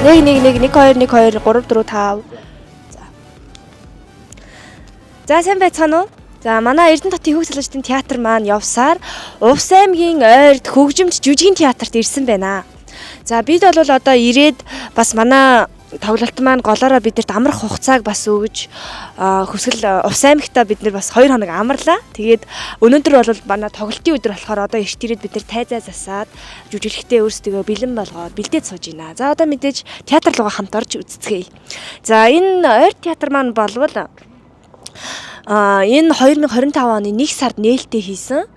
1 2 1 2 3 4 5. За сайн байцгаана уу? За манай Эрдэнэтотын хүүхд салгажтын театр маань явсаар Увс аймгийн ойрд хөгжимч жүжигний театрт ирсэн байна. За бид бол одоо ирээд бас манай тоглолт маань голоороо биднэрт амрах хугацааг бас өгж хөсгөл Увс аймагтаа бид нар бас 2 хоног амарлаа. Тэгээд өнөөдөр бол манай тоглолтын өдөр болохоор одоо эрт ирээд бид нар тайзаа засаад жүжиглэхдээ өөрсдөө бэлэн болгоод бэлдээд сууж байна. За одоо мэдээж театр руугаа хамт орж үзцгээе. За энэ ойр театр маань болвол энэ 2025 оны 1 сард нээлттэй хийсэн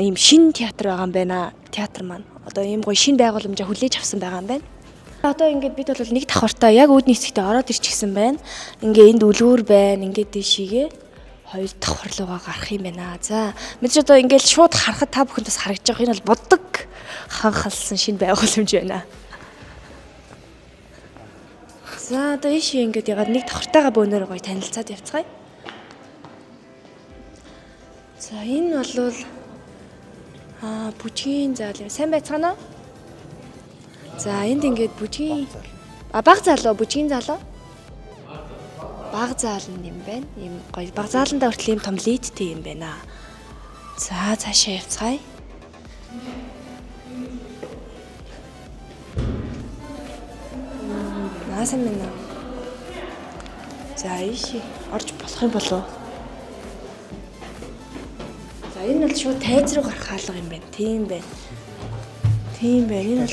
ийм шинэ театр байгаа юм байна. Театр маань одоо ийм гоё шинэ байгууламжаа хүлээж авсан байгаа юм байна. Одоо ингээд бид бол нэг давхартаа яг үүдний хэсэгтээ ороод ирчихсэн байна. Ингээ энд үлгүүр байна. Ингээд дэшигээ 2 давхар руугаа гарах юм байна. За мэдээж одоо ингээд шууд харахад та бүхэнд бас харагдаж байгаа. Энэ бол боддог ханхалсан шинэ байгууламж байна. За одоо ийшээ ингээд ягаад нэг давхартайгаа бөөнөр гоё танилцаад явцгаая. За энэ бол бүжгийн зал юм. Сайн байцгаана уу? За энд ингээд бүжгийн баг залуу бүжгийн залуу. Баг заал юм байна. Ийм гоё баг зааланда хүртэл ийм том лидтэй юм байна. За цаашаа явцгаая. Наасан минь. За ийшээ орж болох юм болов уу? Энэ бол шууд тайз руу гарах хаалга юм байна. Тийм байна. Тийм байна. Энэ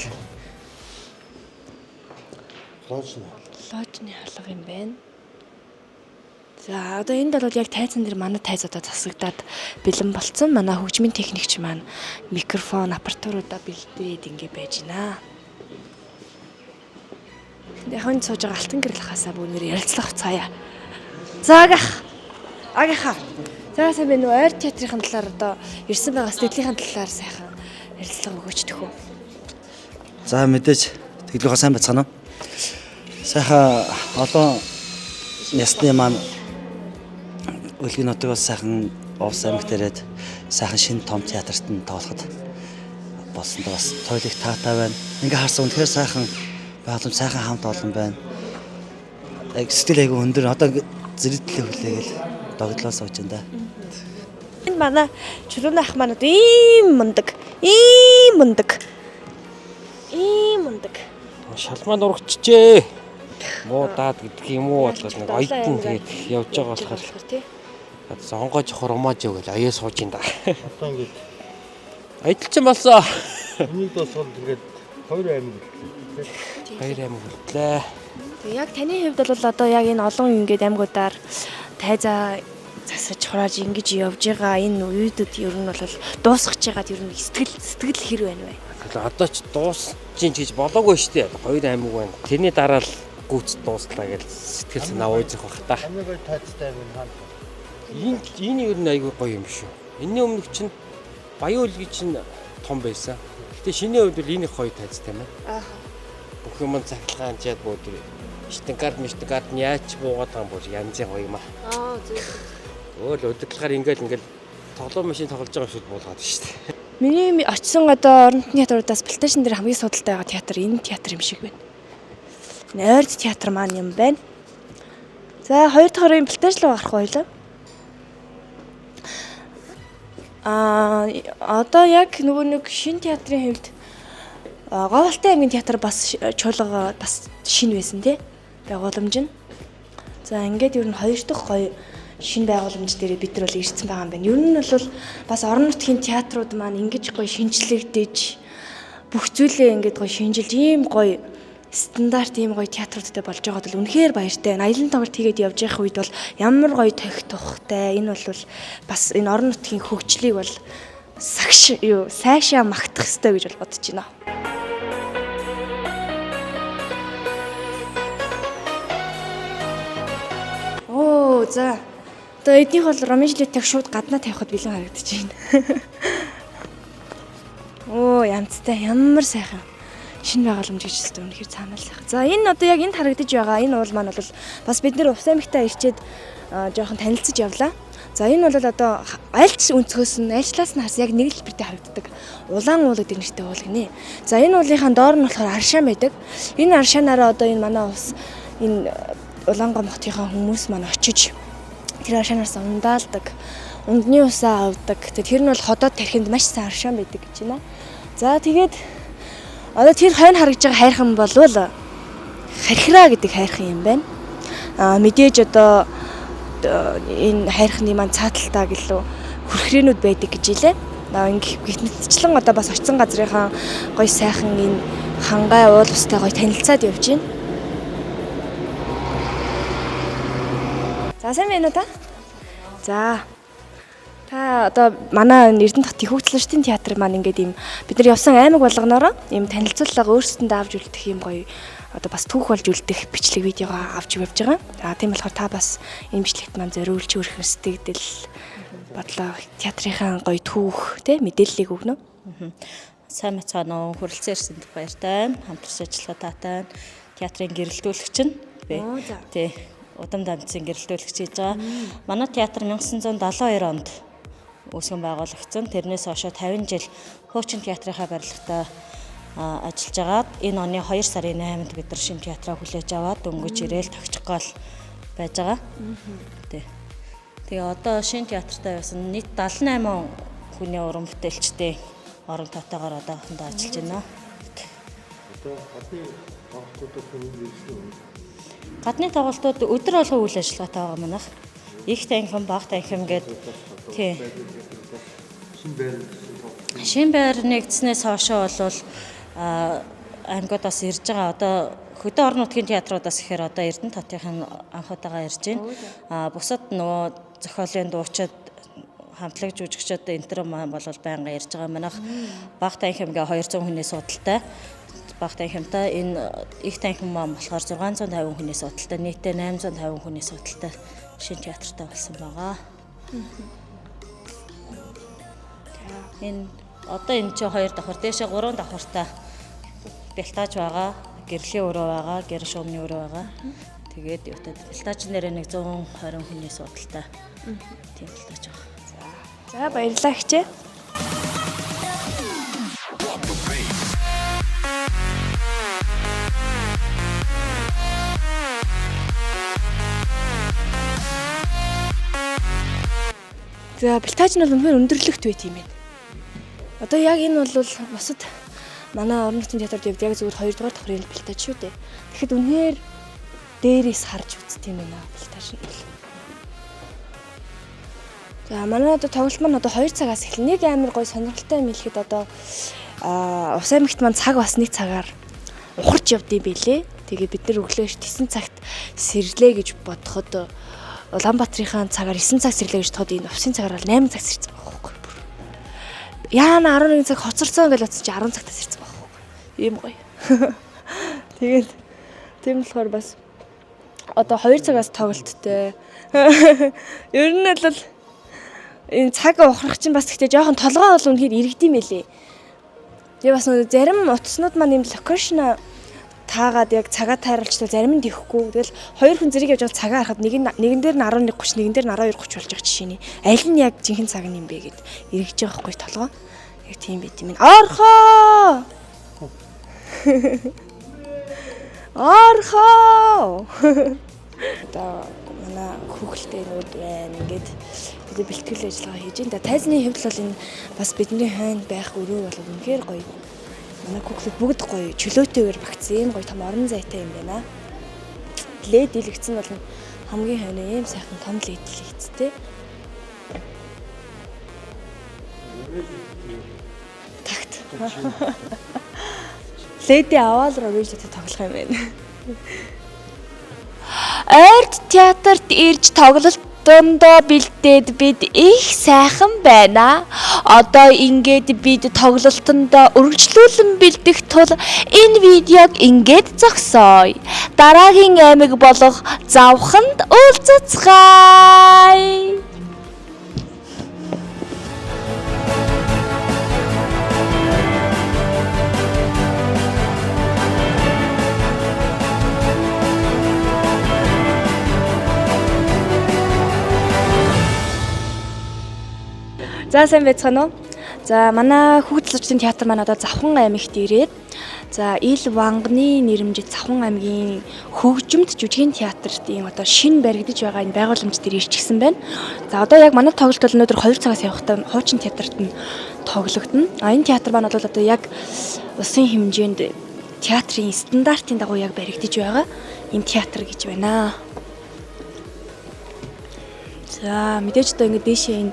бол лоожны хаалга юм байна. За одоо энд бол яг тайзан дээр манай тайз одоо засагдаад бэлэн болцсон. Манай хөгжмийн техникч маань микрофон, аппаратуруудаа бэлдээд ингэ байж байна. Яг энэ сууж байгаа алтан гэрэл хасаа бүүнээр ярилцлах цаая. За агийнхаа. За сайн байна уу? Ойр театрын талаар одоо ирсэн байгаа сэтгэлийн талаар сайхан ярилцлага өгөөч төхөө. За мэдээж тэглэхээ сайн байцгаана уу? Сайхан олон ясны маань үлгийн нутагаас сайхан Увс аймагт ирээд сайхан шинэ том театрт нь тоглоход болсон да бас тойлог таатай байна. Ингээ харсан үнэхээр сайхан байгууламж сайхан хамт олон байна. Яг сэтгэл айгүй өндөр одоо зэрэглэлээ хүлээгээл догдлоо сууж байна да. Энэ манай чулууны ах маань ийм мундаг. Шалмаа урагчжээ. Муу даад гэдэг юм уу бодлоо нэг оюутан тэгээд явж байгаа болохоор тий. Сонгож хормоож өгөл аяа сууж ин да. Одоо ингээд аялалчин болсон. энийг дуусгаад ингээд 2 аймаг үлдлээ. 2 аймаг үлдлээ. Тэг яг таны хувьд бол одоо яг энэ олон ингээд аймагуудаар тайзаа засаж хурааж ингэж явж байгаа энэ үеүдэд ер нь бол дуусгаж байгаад ер нь сэтгэл хэр байна вэ? Тэгэхээр одоо ч дуусчих гэж болоогүй шүү дээ. 2 аймаг байна. Тэрний дараа л гүйц дууслаа гэж сэтгэл санаа уйзах бах та. Хамгийн гоё тайзтай байна хаана. Энэ ер нь айгүй гоё юм шүү. Энийн өмнөх чинь Баян үлгийн чинь том байсан. Гэтэ шинэ үед бол энэ хоёр тайзтай байна. Аа. Бүх юм цагтлагаан чад бод штангард яач буугаад байгаа юм бол янзын гоё юм аа. Зөв. Өөр удирдлагаар ингээл тоглоом машин тоглож байгаа шүү болгоод шүү дээ. Миний очисон одоо орон нутгийн театруудаас планташн дээр хамгийн судалтай байгаа театр энэ театр юм шиг байна. Ойрд театр маань юм байна. За 2 дахь хорийн планташ руу гарах байлаа. Одоо яг нөгөө нэг шинэ театрын хувьд Говьалтай аймгийн театр бас чуулга бас шинэ байсан тий. Байгууламж нь. За ингээд ер нь 2 дахь гоё шинэ байгууламж дээр бид нар бол ирсэн байгаа юм байна. Ер нь бол бас орон нутгийн театрууд маань ингэж гоё шинжлэгдэж бүх зүйлээ ингээд гоё шинжилж ийм гоё стандарт ийм гоё театруудтай болж байгаад бол үнэхээр баяртай. Аялын тоглолт хийгээд явж явах үед бол ямар гоё тохих тухтай. Энэ бол бас энэ орон нутгийн хөгжлийг бол сайшаа магтах хэрэгтэй гэж бол бодож байна. За. Одоо эднийх бол Ромео Жилетийг шууд гаднаа тавихад бэлэн харагдаж байна. Янзтай ямар сайхан шинэ байгууламж гэж хэвчээ үнэхээр цаанал сайхан. За энэ одоо яг энд харагдаж байгаа энэ уул маань бол бас бид нэр Увс аймагтаа ирчээд жоохон танилцж явлаа. За энэ бол одоо альч өнцгөөс нь альчлаас нь харсан яг нэг л бэртэ харагддаг. Улаан уул гэдэг нэртэй уул гинэ. За энэ уулынхаа доор нь болохоор аршаан байдаг. Энэ аршаанаараа одоо энэ манай ус энэ Улаангом хотынхаа хүмүүс маань очиж тэр аршаанаас ундаалдаг. Ундны усаа авдаг. Тэр нь бол ходоод тархинд маш сайн аршаан байдаг гэж байна. За тэгээд одоо тэр хойно харагдж байгаа хайрхан болвол хархираа гэдэг хайрхан юм байна. Мэдээж одоо энэ хайрхны маань цааталтаа гэлөө хүрхрээнүүд байдаг гэж хэлээ. Гэхдээ одоо бас очсон газрынхаа гоё сайхан энэ хангай уул устай гоё танилцаад явж байна. За сайн байна уу та? За. Та одоо манай Эрдэнэтхот их хөгжлөлтийн театр маань ингээд ийм бид нар явсан аймаг болгоноороо ийм танилцуулга өөрсөндөө авч үлдэх ийм гоё одоо бас түүх болж үлдэх бичлэг видеого авч явж байгаа. За тийм болохоор та бас энэ бичлэгт маань зориулж өрх сэтгэл бодлоо театрынхаа гоё түүх те мэдээллийг өгнө. Сайн мэцгаано хүрэлцэн ирсэнд баяртай. Хамтарч ажиллагаа таатай. Театрын гэрэлтүүлэгч нь би. Тий. Удам данцын гэрэлтүүлэгч хийж байгаа. Манай театр 1972 онд үүсгэн байгуулагдсан. Тэрнээс хойш 50 жил хуучин театрынхаа барилгатай ажиллаж агаад энэ оны 2 сарын 8-нд бид нар шинэ театраа хүлээж аваад дөнгөж ирээл тогтчих гол байж байгаа. Тэгээ одоо шинэ театртаа явсан нийт 78 хүний уран бүтээлчтэй орон татаагаар одоохондоо ажиллаж байна. Одоо гадны тоглолтууд өдөр болгон үйл ажиллагаатай байгаа манайх. Их танхим, бага танхим гэдэг тий. Шинэ байр нэгдснээс хойшоо бол аймагуудаас ирж байгаа одоо хөдөө орон нутгийн театруудаас ихээр одоо Эрдэнэтхотын анхудаага ирж байна. Бусад нөгөө зохиолын дуучид хамтлаг жүжигчид энтер маань бол байнга ирж байгаа. Манайх бага танхимгээ 200 хүний судалтай. Бага танхимтай энэ их танхим маань болохоор 650 хүний судалтай, нийтдээ 850 хүний судалтай шинэ театртай болсон байгаа. Энэ одоо энэ чи 2 давхар дээшээ 3 давхартай бэлтааж байгаа, гэрлийн өрөө байгаа, гэр шуумны өрөө байгаа. Тэгээд явтад бэлтааж нэрээ нэг 120 хүний судалтай. Тийм бэлтааж байгаа. За баярлалаа хчээ. За бэлтааж нь бол үнэхээр өндөрлөгт бай тийм ээ. Одоо яг энэ бол бусад манай орон нутгийн театрт яг зөвхөн 2 дугаар давхрын бэлтааж шүү дээ. Тэгэхэд үнэхээр дээрээс харж үз тийм ээ бэлтааж нь. За манай одоо тоглолт маань одоо 2 цагаас эхэлнэ. Нэг амар гоё сонирхолтой юм хэлэхэд одоо ус аймагт маань цаг бас 1 цагаар ухарч явдсан байлээ. Тэгээ бид нар өглөө 9 цагт сэрлээ гэж бодоход Улаанбаатарынхаа цагаар 9 цаг сэрлээ гэж тод энэ усын цагаар 8 цаг сэрсэн байгаа байхгүй. Яана 11 цаг хоцорсон гэж бодсон чи 10 цагтаа сэрсэн байгаа байхгүй. Ийм гоё. Тэгээд тийм болохоор бас одоо 2 цагаас тоглолттой. Ер нь бол энэ цаг ухрах чинь бас гэхдээ жоохон толгой бол үнэхээр иргэдэм байлээ. Тэгээ бас зарим утаснууд маань юм локейшн таагаад яг цагаа тайруулчихвал зарим нь дихгүй. Тэгэл 2 хүн зэрэг явж байгаа цагаа харахад нэгэн дээр нь 11:30, нэгэн дээр нь 12:30 болж байгаа жишээний. Аль нь яг жинхэнэ цаг юм бэ гэд эргэж байгаа байхгүй толгой. Яг тийм байт юм. Орхоо! Орхоо! Одоо манай хүүхэлтэй нүүд байна. Ингээд бид бэлтгэл ажиллагаа хийж байна. Тайзны хэвд бол энэ бас бидний хойно байх өрөө бол үнэхээр гоё. Манай хүүхлүүд бүгд гоё чөлөөтэйгээр багцсан ийм гоё том орон зайтай юм байна. Лед илэгцэн бол хамгийн хойно ийм сайхан том лед илэгцтэй. Такт. Леди аваад рогжтой тоглох юм байна. Ойрд театрт ирж тоглолтондоо бэлдээд бид их сайхан байна. Одоо ингээд бид тоглолтондоо үргэлжлүүлэн бэлдэх тул энэ видеог ингээд зогсооё. Дараагийн аймаг болох Завханд уулзцгаая. За сайн байцгаана уу? За манай хүүхд залуучдын театр маань одоо Завхан аймагт ирээд за Ил Вангны нэрмжит Завхан аймгийн хөгжимд жүжигний театрт ийм одоо шинэ баригдаж байгаа энэ байгууламж дээр ирчихсэн байна. За одоо яг манай тоглолт бол өнөөдөр 2 цагаас явахдаа хуучин театрт нь тоглогдно. Энэ театр маань бол одоо яг улсын хэмжээнд театрын стандартын дагуу яг баригдаж байгаа ийм театр гэж байна. За мэдээж одоо ингэ дээшээ энэ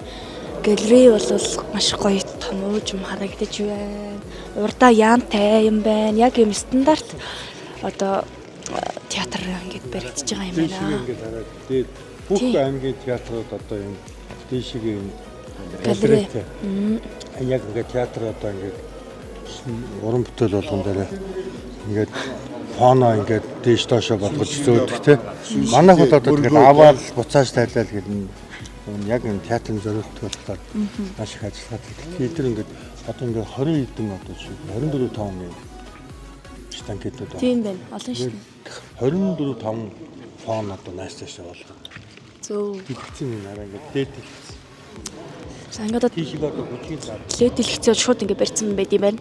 галерей бол маш гоё том уужим харагдаж байна. Урдаа яамтай юм байна. Яг юм стандарт одоо театр ингэж баригдаж байгаа юм байна. Ингээд хараад тэгээд бүх аймгийн театрууд одоо юм дэшигийн Галерей. Яг ингээд театр одоо ингээд уран бүтээл болгон дээр ингээд фоно ингээд дээш доошо болгож зөөдөг те. Манайх бол одоо тэгээд аваад буцааж тайлал гэдэг яг энэ театрын зорилттой болохоор маш их ажиллагаа хийдэг. Эдгээр ингээд одоо ингээд 20 хэдэн одоо 24 5 юм станкетууд байна. Тийм байна. Олон шүү дээ. 24 5 фон одоо нааштай болгоод. Зөө. Дэлгэцэн энэ араа ингээд дээд дэлгэцэн. За ингээд одоо Тийшээ одоо бүжгийн зав. лед дэлгэцээ шууд ингэ барьсан байт юм байна.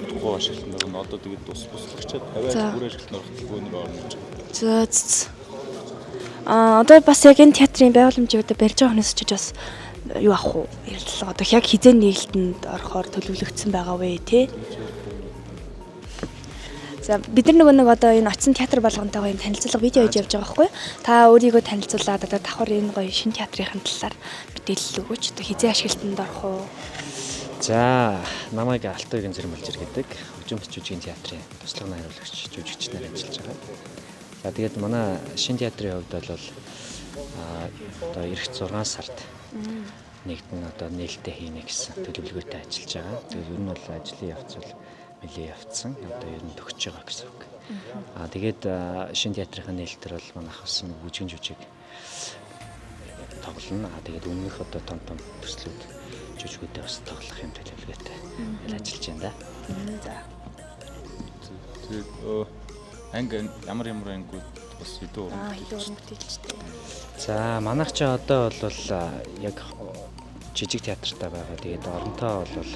Тухайн ашиглалтнаар нь одоо тэгээд буслагчаад аваад бүр ашиглалтнаар хөтөлбөрөөр орнож байгаа. За. Одоо бас яг энэ театрын байгууламжийг одоо барьж байгаа хүнээс ч бас юу авах уу? Ярилцлага одоо яг хизээ нээлтэнд орохоор төлөвлөгдсөн байгаа вэ те? За бид нар нэг одоо энэ очсон театр болгонтойгоо юм танилцуулга видео хийж явж байгаа байхгүй? Та өөрийгөө танилцуулаад одоо давхар энэ гоё шинэ театрын талаар мэдээлэл өгөөч. Одоо хизээ ашиглалтанд орох уу? За, намайг Алтайгийн Зэрэм Балжир гэдэг хөгжимт жүжигний театрын туслах найруулагч жүжигч нар ажиллаж байгаа. За тэгээд манай шинэ театрын хувьд бол одоо эх 6 сард нэгдэн одоо нээлттэй хийнэ гэсэн төлөвлөгөөтэй ажиллаж байгаа. Тэгээд ер нь бол ажлын явц бол нэлээд явцсан. Одоо ер нь төгсөж байгаа гэсэн үг. Тэгээд шинэ театрын нээлтээр бол манайх бас бүжгийн жүжиг тоглоно. Тэгээд өмнөх одоо том төслүүд жүжигүүдээ бас тоглох юм төлөвлөгөөтэй ажиллаж байна да. За. Тэгээд анги ямар ангиуд бас хэдэн уран бүтээлчтэй. За манайх ч одоо бол яг жижиг театртай байгаа. Тэгээд оронтой бол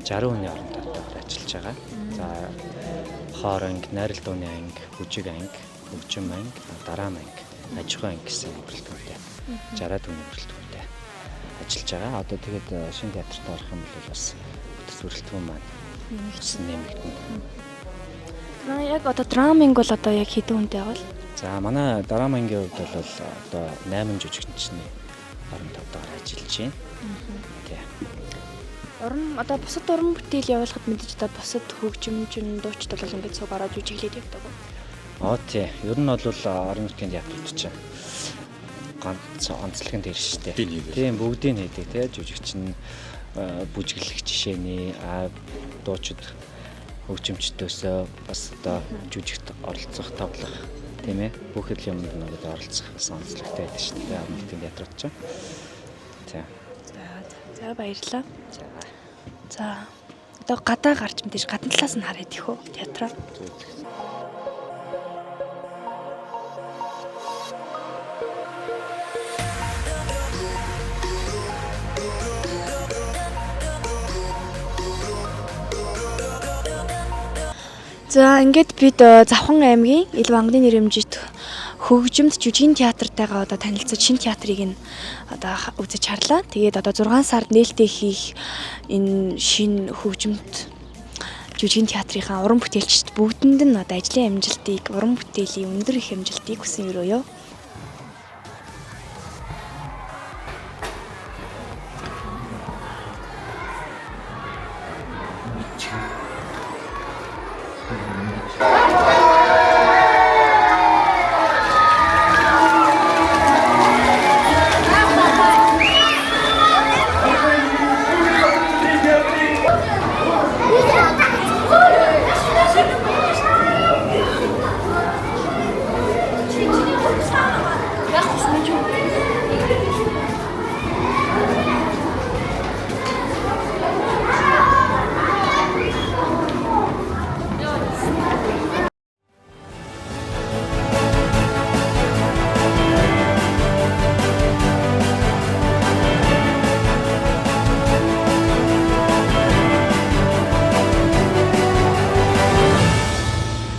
60 хүний оронтойгоор ажиллаж байгаа. За хоор анги, найрал дууны анги, бүжиг анги, хөгжим анги, дараам анги, аж ахуй анги гэсэн бүрэлдэхүүнтэй 60 хүний бүрэлдэхүүнтэй ажиллаж байгаа. Одоо тэгээд шинэ театрт орох юм бол бас бүрэлдэхүүн маань нэмэгдэнэ. Яг одоо драминг бол одоо яг хэдэн хүнтэй байгаа вэ? За манай драмингийн хувьд бол одоо 8 жүжигчний оронтойгоор ажиллаж байна. Тий. Одоо бусад уран бүтээл явуулахад мэдээж одоо бусад хөгжимчин дуучид бол ингээд цуг ороод жүжиглээд явдаг уу? Тий. Ер нь бол орон нутгийн театрууд чинь ганц онцлогийн дээр шүү дээ. Тийм бүгдийг хийдэг тий. Жүжигчин бүжиглэх жишээний дуучид хөгжимчдөөсөө бас одоо жүжигт оролцох, тоглох тийм ээ бүх юмд нэг оролцох бас онцлогтой байдаг шүү дээ. Орон нутгийн театрууд чинь. За. За баярлалаа. За. Одоо гадаа гарч мэдээж гадна талаас нь хараад их үү театраа. За ингээд бид Завхан аймгийн Ил Вангны нэрмжит хөгжимд жүжигний театртайгаа одоо танилцаж шинэ театрыг нь одоо үзэж харлаа. Тэгээд одоо 6 сард нээлттэй хийх энэ шинэ хөгжимд жүжигний театрынхаа уран бүтээлчд бүгдэнд нь одоо ажлын амжилтыг, уран бүтээлийн өндөр их амжилтыг хүсэн өрөөё.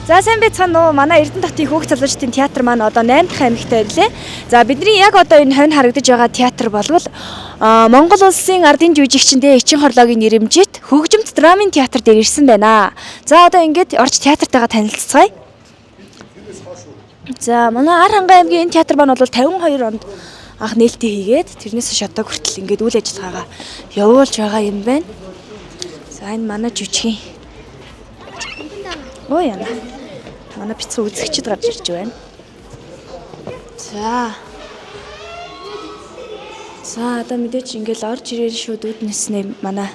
За сайн байцгаана уу? Манай Эрдэнэтотын хүүхд залуучдын театр маань одоо 8 дахь аймагт ирлээ. За бидний яг одоо энэ хонь харагдаж байгаа театр болвол Монгол улсын ардын жүжигчдийн Эчин хорлоогийн нэрэмжит хөгжимт драмын театр дээр ирсэн байна. За одоо ингээд орж театртайгаа танилццгаая. За манай Ар хангай аймгийн энэ театр маань бол 52 онд анх нээлттэй хийгээд тэрнээс хойш одоо хүртэл ингээд үйл ажиллагаагаа явуулж байгаа юм байна. За энэ манай жүжигчин. Оо яна. Манай бицэн үзэгчд гарч ирж байна. За одоо мэдээч ингээл орж ирэл шууд үүднэснээ манай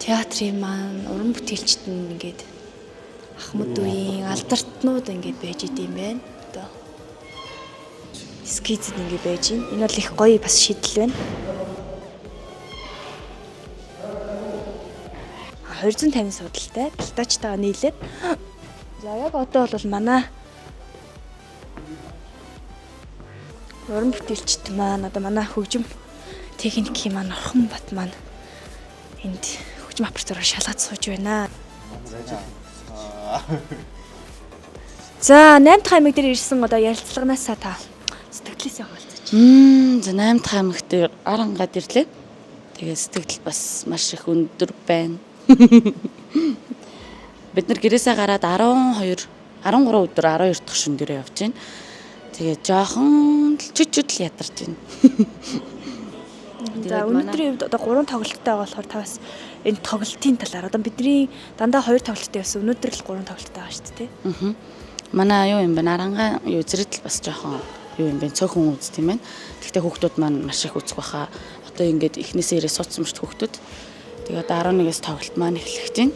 театрын маань уран бүтээлчд нь ингээд Ахмад үеийн алдартнууд ингээд байж идэм байна. Одоо скицэд ингээд байж байна. Энэ бол их гоё бас шийдэл байна. 250 судалтай бэлтаачтайгаа нийлээд за яг одоо бол манай уран бүтээлчд маань одоо манай хөгжим техникийн маань Орхон бат маань энд хөгжим аппаратураар шалгаж сууж байна. За 8 дахь аймаг дээр ирсэн одоо ярилцлаганаасаа та сэтгэлээсээ хуваалцаач. За 8 дахь аймагт Ар хангайд ирлээ. Тэгээ сэтгэл бас маш их өндөр байна. Бид нар гэрээсээ гараад 13 өдөр 12 дахь шөнө дээрээ явж байна. Тэгээ жоохон чүчүүд л ядарч байна. За өнөөдрийн үед одоо 3 тоглолттой байгаа болохоор та бас энэ тоглолтын талаар одоо бидний дандаа 2 тоглолттой байсан. Өнөөдөр л 3 тоглолттой байгаа шүү дээ. Манай юу юм бэ? Ар хангай юу зэрэгтэл бас жоохон юу юм бэ? Цөөхөн үз тийм ээ. Гэхдээ хүүхдүүд маань маш их үзэх байхаа. Одоо ингээд эхнээсээ ирээ суудсан мөрт хүүхдүүд. Тэгээ одоо 11-ээс тоглолт маань эхлэх гэж байна.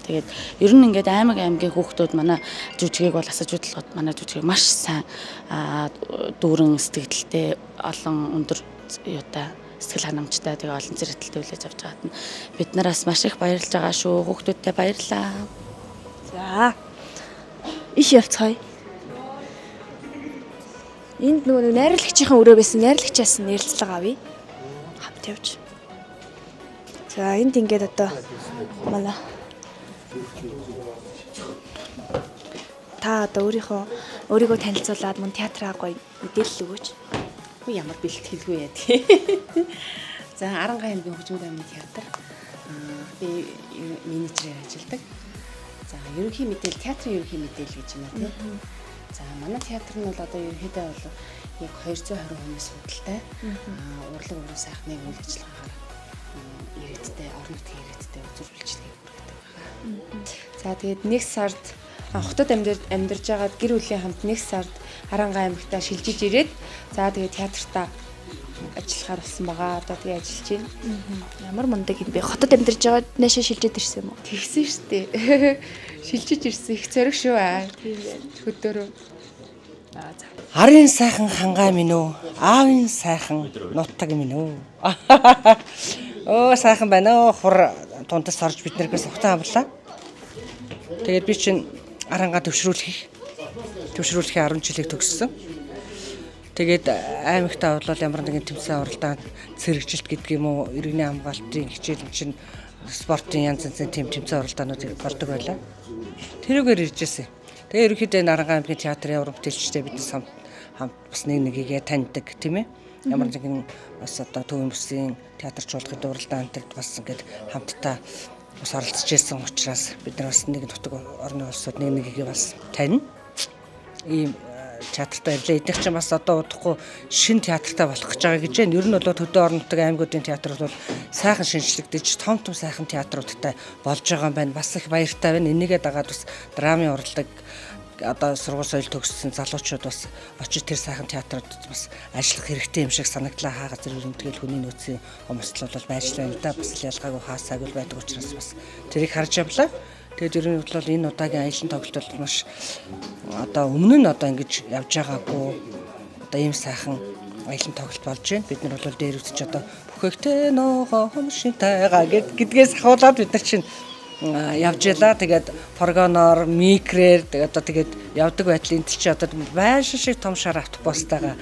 Тэгээд ер нь ингээд аймгийн хүүхдүүд манай жүжигийг бол асаж бодлогод манай жүжигийг маш сайн дүүрэн сэтгэлдээ олон өндөр юутай сэтгэл ханамжтай тэгээ олон зэрэгтэлтэй хүлээж авч байгаад нь бид нараас маш их баярлж байгаа шүү. Хүүхдүүдтэй баярлаа. За. Иш явцгаая. Энд нөгөө найрлагчийн өрөө байсан найрлагчаас нэрэлцлэг авъя. Хамт явж. За энд ингээд одоо манай та одоо өөрийгөө танилцуулаад мөн театраа гоё мэдээлэл өгөөч. Хөө ямар бэлтгэлгүй яа тий. За Ар хангай аймгийн хөгжим драмын театр би менежерээр ажилладаг. За ерөнхий мэдээлэл театрын ерөнхий мэдээлэл гэж байна тий. За манай театр нь бол одоо ерөнхийдөө бол яг 220 хүмүүс судалтай. Урлаг уран сайхны үйл ажиллагаагаар ирээдтэй орон нутгийн ирээдтэй үзүүр үйлчлэгийг хүргэдэг байна. За тэгээд нэг сард хотод амьдарч байгаад гэр бүлийн хамт нэг сард Ар хангай аймагтаа шилжиж ирээд за тэгээд театртаа ажиллахаар болсон байгаа. Одоо тэгээд ажиллаж байна. Ямар мундаг юм бэ? Хотод амьдарч байгаад наашаа шилжиж ирсэн юм уу? Тэгсэн шүү дээ. Шилжиж ирсэн их зориг шүү аа. Тийм байна. Хөдөөрөө. За. Арын сайхан хангай минь үү? Аавын сайхан нутаг минь үү? Оо сайхан байна уу? Хур тундас орж бид нэрээс ухтаа амрлаа. Тэгээд би чинь Ар хангай төвшрүүлэхийн 10 жилийг төгссөн. Тэгээд аймагтаа бол ямар нэгэн тэмцээн оролдоод цэрэгжилт гэдэг юм уу, иргэний хамгаалтын хичээл чинь спортын янз янзын тэмцээн оролдоонууд болдог байлаа. Тэрүүгээр иржсэн. Тэгээ ерөнхийдөө Ар хангай аймгийн театрын уран бүтээлчтэй биднес хамт бас нэгнийгээ таньдаг тийм ээ. Ямар нэгэн бас одоо төвийн бүсийн театр чуулгын дууралдаан антрад бас ингээд хамтдаа бас оролцож ирсэн учраас бид нар бас нэг нутаг орны улсууд нэгнийгээ бас таньна. Ийм театртаа ирлээ. Эдгээр чинь бас одоо удахгүй шин театртаа болох гэж байгаа гэж байна. Ер нь бол төдөө орон нутгийн аймагуудын театрууд бол сайхан шинжлэгдэж том сайхан театруудтай болж байгаа юм байна. Бас их баяртай байна. Энийгээ дагаад бас драмын урлагдаг одоо сургууль соёл төгссөн залуучууд бас очиж тэр сайхан театрууд бас ажиллах хэрэгтэй юм шиг санагдлаа. Хаа газар өрөмтгөл хүний нөөцийн хомсдол бол байжлаа л да. Бас л ялгаагүй хаасаагүй байдаг учраас бас тэрийг харж явлаа. Тэгээд ер нь бол энэ удаагийн аялын тоглолт бол маш одоо өмнө нь одоо ингэж явж байгаагүй одоо ийм сайхан аялын тоглолт болж байна. Бид нар бол дээр үтч одоо бүхэхтэй ногоон шинтайгаа гэдгээс ахуулаад бид нар чинь явж ялаа. Тэгээд прогоноор микрээр тэгээд явдаг байдлын энэ чинь одоо байшин шиг том шар автобустайгаа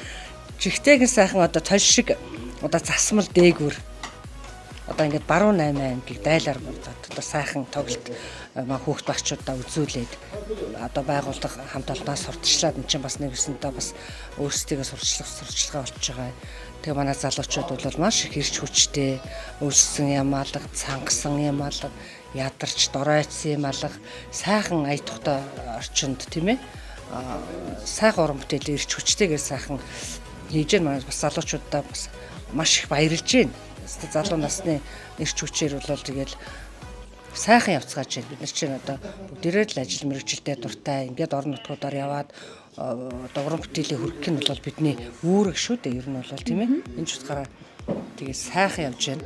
жигтэйгэн сайхан одоо толь шиг одоо засмал дээгүүр одоо ингээд баруун 8 аймгийг дайлаар одоо сайхан тоглолт маа хүүхд багчуудаа үзүүлээд одоо байгууллага хамт олонноос сурталчлаад энэ чинь бас нэгсэнтэй бас өөрсдийгөө сурчлага болж байгаа. Тэгээ манай залуучууд бол маш их ирч хүчтэй, өлссөн ямаалга, цангасан ямаалга, ядарч доройцсон ямаалга, сайхан ая тухтай орчинд тийм ээ. Сайхан уран бүтээлээ ирч хүчтэйгээр сайхан хийж байна. Бас залуучуудаа бас маш их баярлж байна. Залуу насны ирч хүчээр бол тэгэл сайхан явцгааж байна. Бид нар чинь одоо бүгдээрээ л ажил мэргэжилтэй дуртай. Ингээд орон нутгуудаар яваад одоо уран бүтээлээ хүргэх нь бол бидний үүрэг шүү дээ. Ер нь бол тийм ээ. Энэ ч утгаараа тэгээ сайхан явж байна.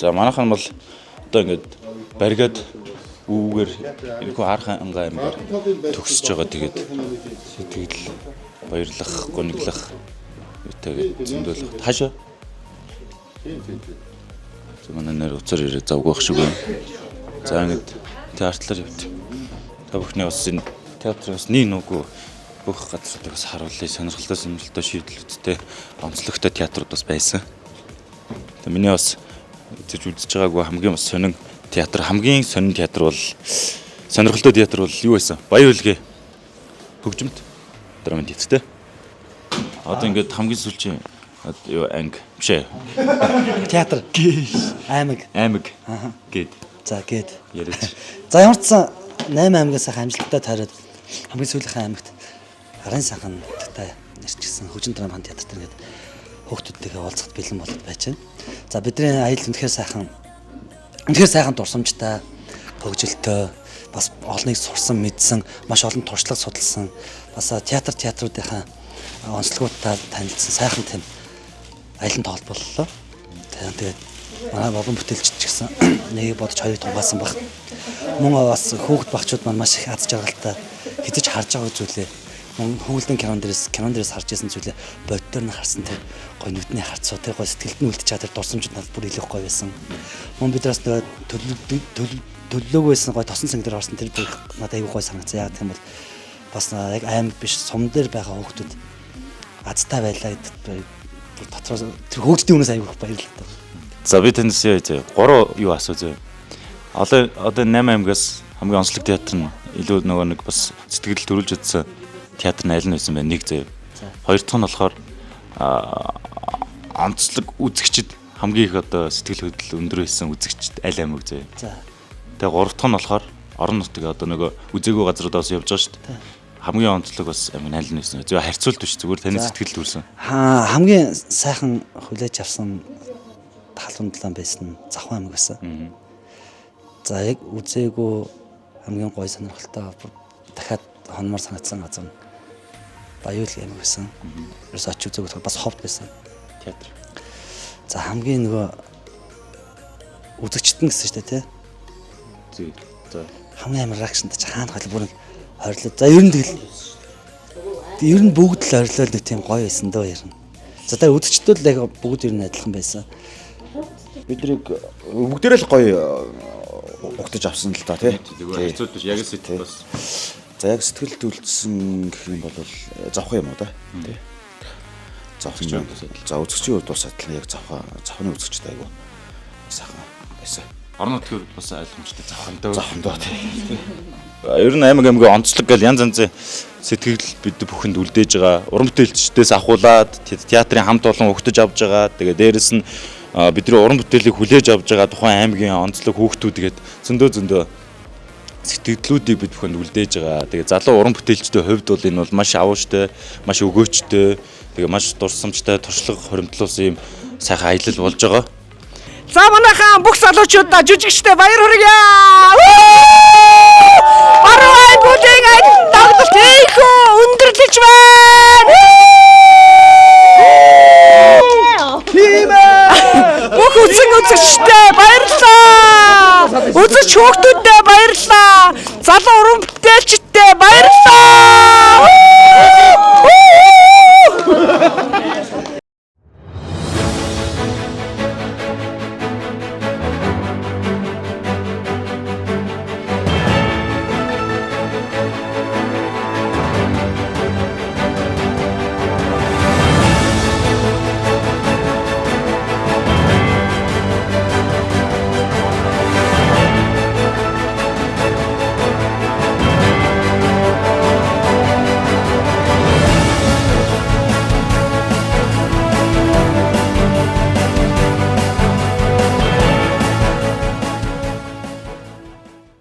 За манайхан бол одоо ингээд баригад үүгээр энэхүү Хархан аймгаар төгсөж байгаа. Тэгээд сэтгэл баярлах, гониглах тэгээд зөндөлөх таашаа. За манай нэр уцаар ирээ завгүйх шиг байна. За ингээд театраар явт. Та бүхний бас энэ театраас нэг нүгүү бүх газруудыг бас харуулъя. Сонирхолтой шийдлүүдтэй онцлогтой театрууд бас байсан. Тэгээ миний бас үзэж байгаагүй хамгийн бас сонин театр, хамгийн сонин театр бол сонирхолтой театр бол юу байсан? Баян үлгээ. Хөгжимт драмын театртэй. Одоо ингээд хамгийн сүүлчийн юу анги бишээ. Театр. Аймаг. Гэд. За гээд яриач. За ямар ч сан 8 аймагаас амжилттай таарад хамгийн сүүлийнхэн аймагт арын сайхан тагтай нэрчсэн хөгжим драмын театр дээр ингээд хүүхдүүдтэйгээ уулзахад бэлэн болоод байж байна. За бидний аялал үнэхээр сайхан дурсамжтай, хөгжилтэй, бас олныг сурсан, мэдсэн, маш олон туршлага судалсан, бас театруудынхаа онцлогуудтай танилцсан сайхан тийм аялан тоолболлоо. Тэгээд манай уран бүтээлч ч гэсэн нэг бодож хоёрыг тунгаасан баг. Мөн бас хүүхд багчууд маань маш их аз жаргалтай хэзэж харж байгаа зүйлээ хөвгөлдөн кинон дээрээс харж ирсэн зүйлээ боддоор нь харсан тэр гой нүдний харцуу тэр гой сэтгэлд нь үлдчих чадвар дурсамжид надад бүр илүү гоё байсан. Мөн бидраас төлөвлөөг байсан гой тосон цэнг дээр орсон тэр надад аюу гой санагцсан. Яг тийм бол бас яг аймаг биш сум дээр байгаа хүүхдүүд азтай байлаа гэдэг дотроос тэр хүүхдийн өмнөөс аюу баярлалаа. За би танаас гурван юу асуу зөө. Одоо 8 аймагаас хамгийн онцлог театр нь илүү нөгөө нэг бас сэтгэл төрүүлж үзсэн театр нь аль нь байсан бэ? Нэг зөө. Хоёр дахь нь болохоор онцлог үзэгчд хамгийн их одоо сэтгэл хөдлөл өндөр байсан үзэгчд аль аймаг зөө. За. Тэгээ гурав дахь нь болохоор орон нутгийн одоо нөгөө үзээгүй газруудаас явж байгаа шүү дээ. Хамгийн онцлог бас аймаг аль нь байсан. Зөв харьцуулт биш зүгээр таны сэтгэл төрсэн. Хамгийн сайхан хүлээж авсан талбан талан байсан Завхан аймаг байсан. За яг үзээгүй хамгийн гоё сонирхолтой дахиад хонмор санагдсан газар нь Баян үлгээ аймаг байсан. Ерөөс очиж үзээгүй бас ховд байсан театр. За хамгийн нөгөө үзэгчтэн гэсэн шүү дээ тий. Зүй. За хамгийн амар реакшнтай ч хаана хойлоо бүр хорилоо. За ер нь бүгд л орилоо нэг тийм гоё байсан дөө ер нь. За тэр үзэгчдүүд л яг бүгд ер нь адилхан байсан. Бидрийг бүгдээрээ л гоё угтаж авсан л та тий. Харьцуулт биш яг сэтгэл бас. За яг сэтгэл төлөвлөсөн гэх юм бол завхан юм уу да тий. Завхан. За үзэгчийн хувьд бас адилхан яг завханы үзэгчтэй айгу сайхан байсан. Орон нутгийн хувьд бас ойлгомжтой завхандаа тий. Ер нь аймгийн онцлог гэл янз янзын сэтгэл бид бүхэнд үлдээж байгаа. Уран бүтээлчдээс ахуулаад театрын хамт олон өгтөж авж байгаа. Тэгээ дээрэс нь бидний уран бүтээлийг хүлээж авж байгаа тухайн аймгийн онцлог хүүхдүүд тэгээд зөндөө сэтгэлдлүүдийг бид бүхэнд үлдээж байгаа. Тэгээ залуу уран бүтээлчдийн хувьд бол энэ бол маш авууштай, маш өгөөчтэй, тэгээ маш дурсамжтай, туршлага хоримтлуулсан юм сайхан аялал болж байгаа. За манайхан бүх залуучуудаа жүжигчтэй баяр хүргье. Арай бүлээн аялал тоглолт хийхөө өндөрлөж байна. Бүх үзэгчтэй баярлалаа. Үзэгч хүүхдүүдэд баярлалаа. Залуу уран